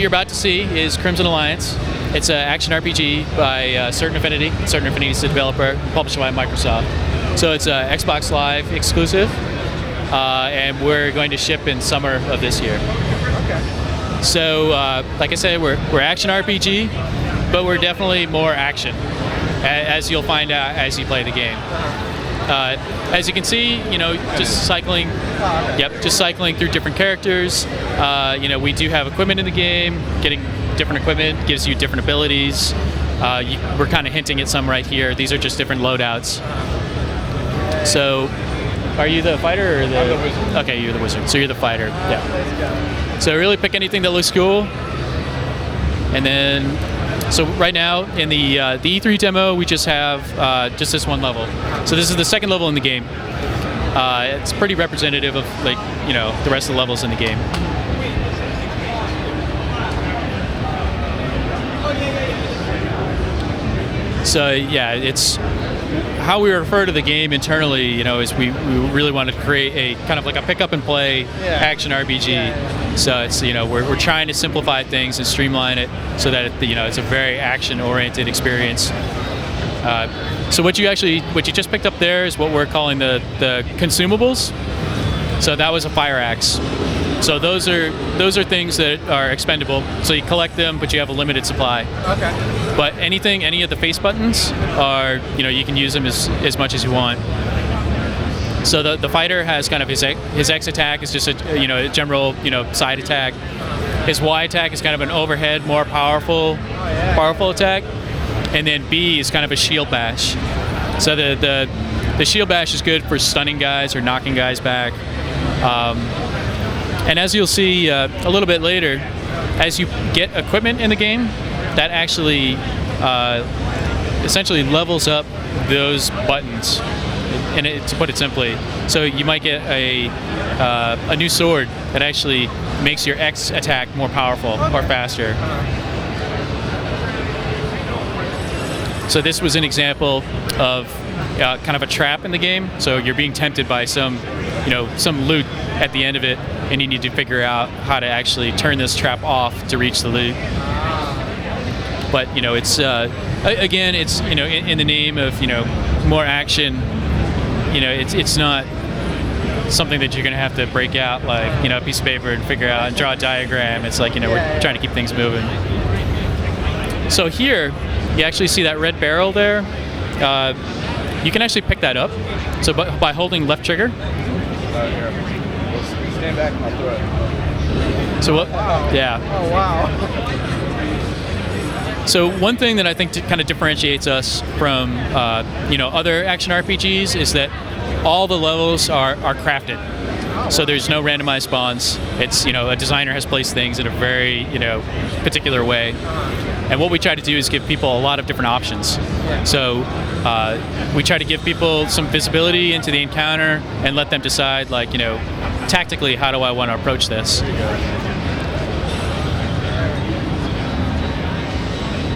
you're about to see is Crimson Alliance. It's an action RPG by Certain Affinity. Certain Affinity is the developer, published by Microsoft. So it's an Xbox Live exclusive, and we're going to ship in summer of this year. Okay. So, like I said, we're action RPG, but we're definitely more action, as you'll find out as you play the game. As you can see, just cycling. Yep, just cycling through different characters. We do have equipment in the game. Getting different equipment gives you different abilities. We're kind of hinting at some right here. These are just different loadouts. So, are you the fighter or the? I'm the wizard. Okay, you're the wizard. So you're the fighter. Yeah. So really pick anything that looks cool, and then. So right now in the E3 demo, we just have just this one level. So this is the second level in the game. It's pretty representative of the rest of the levels in the game. So yeah, it's how we refer to the game internally. Is we really want to create a kind of like a pick up and play action RPG. Yeah. So it's we're trying to simplify things and streamline it so that it's a very action oriented experience. So what you just picked up there is what we're calling the consumables. So that was a fire axe. So those are things that are expendable. So you collect them, but you have a limited supply. Okay. But any of the face buttons are, you can use them as much as you want. So the fighter has kind of his X attack is just a general side attack. His Y attack is kind of an overhead, more powerful attack, and then B is kind of a shield bash. So the shield bash is good for stunning guys or knocking guys back. And as you'll see a little bit later, as you get equipment in the game, that actually essentially levels up those buttons. And to put it simply, so you might get a new sword that actually makes your X attack more powerful or faster. So this was an example of kind of a trap in the game. So you're being tempted by some loot at the end of it, and you need to figure out how to actually turn this trap off to reach the loot. But it's again, it's in the name of more action. It's not something that you're going to have to break out like a piece of paper and figure out and draw a diagram. It's like we're trying to keep things moving. So here you actually see that red barrel there. You can actually pick that up. So by holding left trigger. Stand back and I'll throw it. So what? Wow. Yeah. Oh wow. So one thing that I think kind of differentiates us from other action RPGs is that all the levels are crafted. So there's no randomized spawns. It's a designer has placed things in a very particular way. And what we try to do is give people a lot of different options. So we try to give people some visibility into the encounter and let them decide tactically how do I want to approach this.